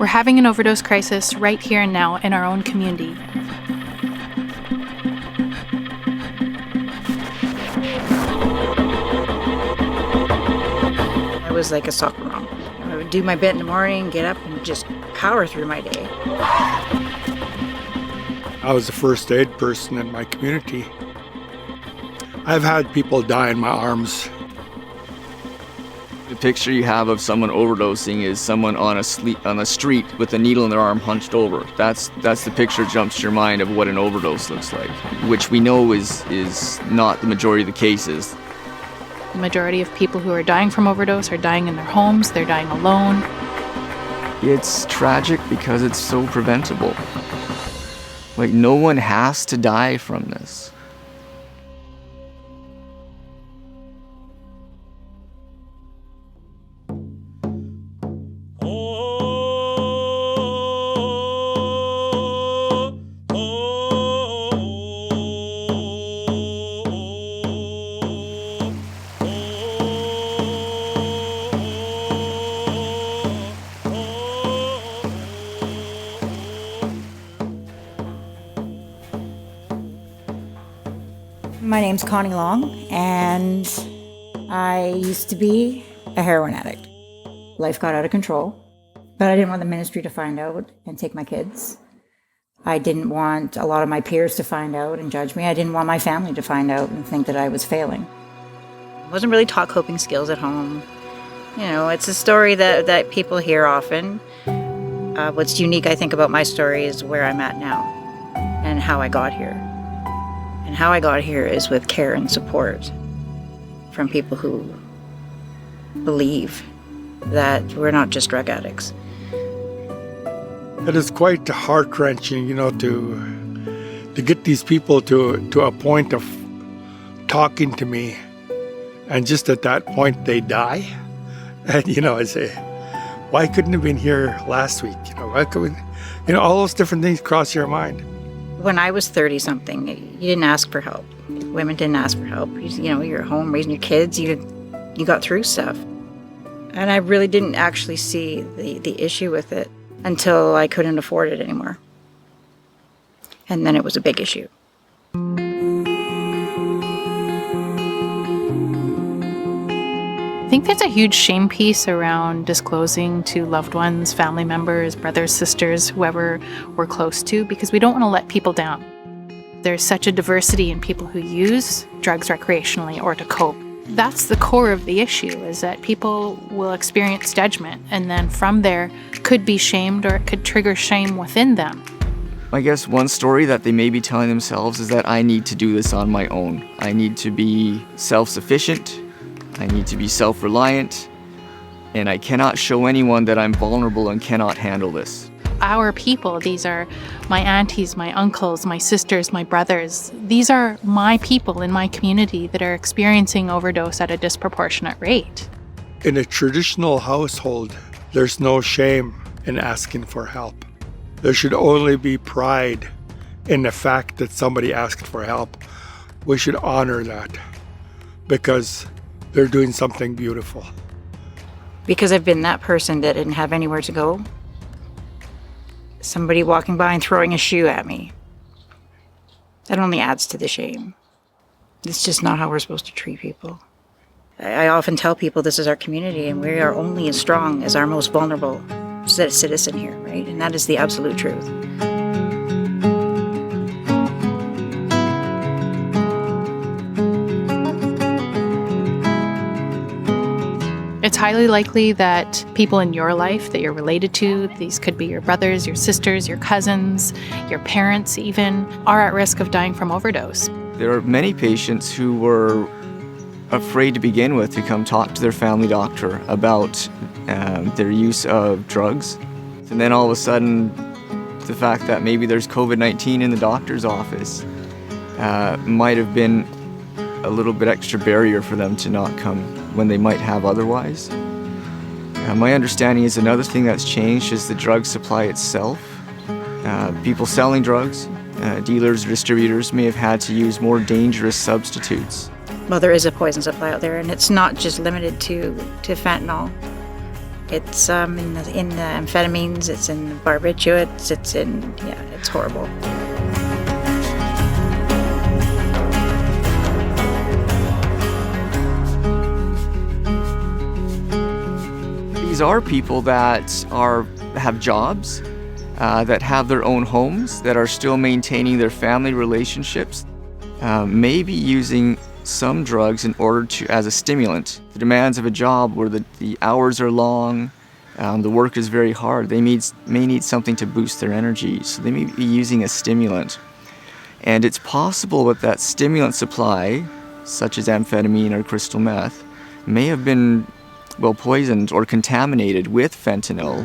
We're having an overdose crisis right here and now in our own community. I was like a soccer mom. I would do my bit in the morning, get up and just power through my day. I was the first aid person in my community. I've had people die in my arms. The picture you have of someone overdosing is someone on a street with a needle in their arm hunched over. That's the picture that jumps to your mind of what an overdose looks like, which we know is not the majority of the cases. The majority of people who are dying from overdose are dying in their homes, they're dying alone. It's tragic because it's so preventable. Like, no one has to die from this. My name's Connie Long, and I used to be a heroin addict. Life got out of control, but I didn't want the ministry to find out and take my kids. I didn't want a lot of my peers to find out and judge me. I didn't want my family to find out and think that I was failing. I wasn't really taught coping skills at home. You know, it's a story that people hear often. What's unique, I think, about my story is where I'm at now and how I got here. And how I got here is with care and support from people who believe that we're not just drug addicts. It is quite heart-wrenching, to get these people to a point of talking to me, and just at that point they die. And I say, why couldn't have been here last week? Why could we, all those different things cross your mind. When I was 30-something, you didn't ask for help. Women didn't ask for help. You're at home raising your kids. You got through stuff. And I really didn't actually see the issue with it until I couldn't afford it anymore. And then it was a big issue. I think there's a huge shame piece around disclosing to loved ones, family members, brothers, sisters, whoever we're close to, because we don't want to let people down. There's such a diversity in people who use drugs recreationally or to cope. That's the core of the issue, is that people will experience judgment, and then from there could be shamed, or it could trigger shame within them. I guess one story that they may be telling themselves is that I need to do this on my own. I need to be self-sufficient. I need to be self-reliant, and I cannot show anyone that I'm vulnerable and cannot handle this. Our people, these are my aunties, my uncles, my sisters, my brothers. These are my people in my community that are experiencing overdose at a disproportionate rate. In a traditional household, there's no shame in asking for help. There should only be pride in the fact that somebody asked for help. We should honor that, because they're doing something beautiful. Because I've been that person that didn't have anywhere to go. Somebody walking by and throwing a shoe at me. That only adds to the shame. It's just not how we're supposed to treat people. I often tell people this is our community, and we are only as strong as our most vulnerable citizen here, right? And that is the absolute truth. It's highly likely that people in your life that you're related to, these could be your brothers, your sisters, your cousins, your parents even, are at risk of dying from overdose. There are many patients who were afraid to begin with to come talk to their family doctor about their use of drugs. And then all of a sudden, the fact that maybe there's COVID-19 in the doctor's office might have been a little bit extra barrier for them to not come when they might have otherwise. My understanding is another thing that's changed is the drug supply itself. People selling drugs, dealers or distributors may have had to use more dangerous substitutes. Well, there is a poison supply out there, and it's not just limited to fentanyl. It's in the amphetamines, it's in the barbiturates, it's horrible. These are people that have jobs, that have their own homes, that are still maintaining their family relationships, maybe using some drugs in order to, as a stimulant. The demands of a job where the hours are long, the work is very hard. They may need something to boost their energy, so they may be using a stimulant. And it's possible that that stimulant supply, such as amphetamine or crystal meth, may have been, poisoned or contaminated with fentanyl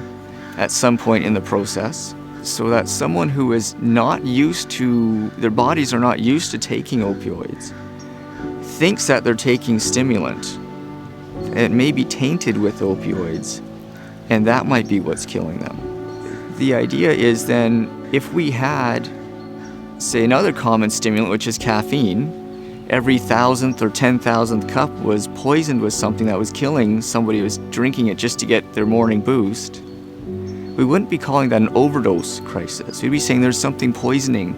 at some point in the process, so that someone who is not used to, their bodies are not used to taking opioids, thinks that they're taking stimulant. It may be tainted with opioids, and that might be what's killing them. The idea is then, if we had, say, another common stimulant, which is caffeine, every 1,000th or 10,000th cup was poisoned with something that was killing somebody who was drinking it just to get their morning boost, we wouldn't be calling that an overdose crisis. We'd be saying there's something poisoning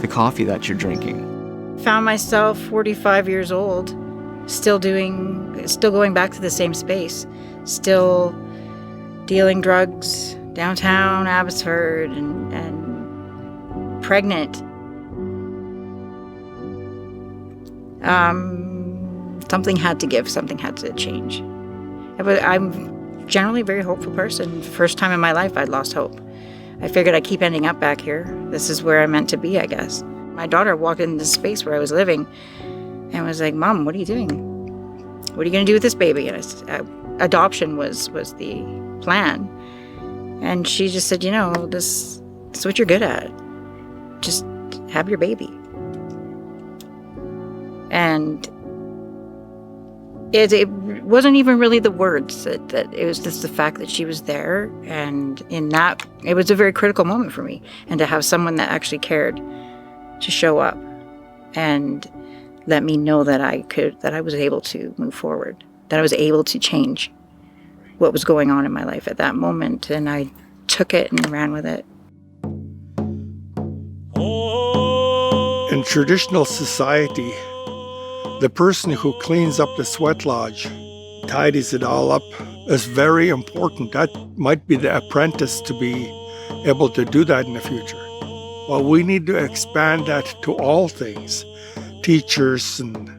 the coffee that you're drinking. Found myself 45 years old, still going back to the same space, still dealing drugs downtown Abbotsford and pregnant. Something had to give, something had to change. I'm generally a very hopeful person. First time in my life I'd lost hope. I figured I'd keep ending up back here. This is where I'm meant to be, I guess. My daughter walked into the space where I was living and was like, "Mom, what are you doing? What are you going to do with this baby?" And adoption was the plan. And she just said, this is what you're good at. Just have your baby. And it wasn't even really the words that it was just the fact that she was there, and in that it was a very critical moment for me, and to have someone that actually cared to show up and let me know that I was able to move forward, that I was able to change what was going on in my life at that moment, and I took it and ran with it. In traditional society, the person who cleans up the sweat lodge, tidies it all up, is very important. That might be the apprentice to be able to do that in the future. Well, we need to expand that to all things. Teachers and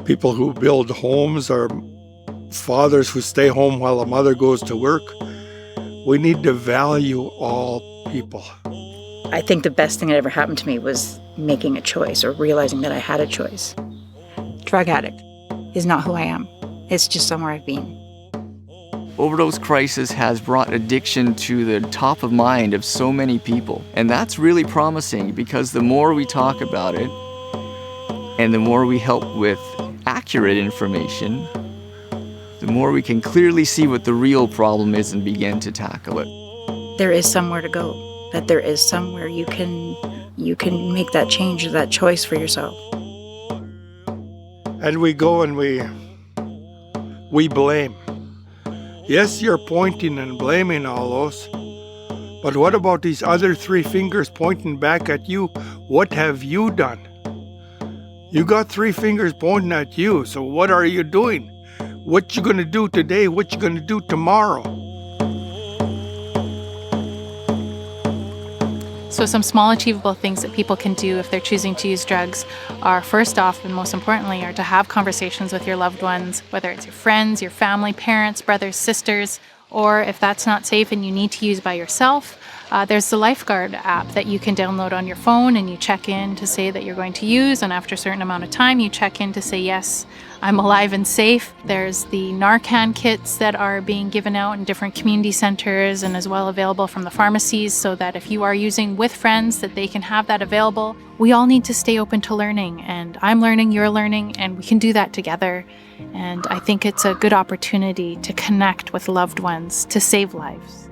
people who build homes, or fathers who stay home while a mother goes to work. We need to value all people. I think the best thing that ever happened to me was making a choice, or realizing that I had a choice. Drug addict is not who I am. It's just somewhere I've been. Overdose crisis has brought addiction to the top of mind of so many people. And that's really promising, because the more we talk about it and the more we help with accurate information, the more we can clearly see what the real problem is and begin to tackle it. There is somewhere to go, that there is somewhere you can make that change, that choice for yourself. And we go and we blame. Yes, you're pointing and blaming all those, but what about these other 3 fingers pointing back at you? What have you done? You got 3 fingers pointing at you, so what are you doing? What you gonna do today? What you gonna do tomorrow? So some small achievable things that people can do if they're choosing to use drugs are, first off and most importantly, are to have conversations with your loved ones, whether it's your friends, your family, parents, brothers, sisters, or if that's not safe and you need to use by yourself, there's the Lifeguard app that you can download on your phone, and you check in to say that you're going to use, and after a certain amount of time you check in to say, yes, I'm alive and safe. There's the Narcan kits that are being given out in different community centers and as well available from the pharmacies, so that if you are using with friends, that they can have that available. We all need to stay open to learning, and I'm learning, you're learning, and we can do that together. And I think it's a good opportunity to connect with loved ones to save lives.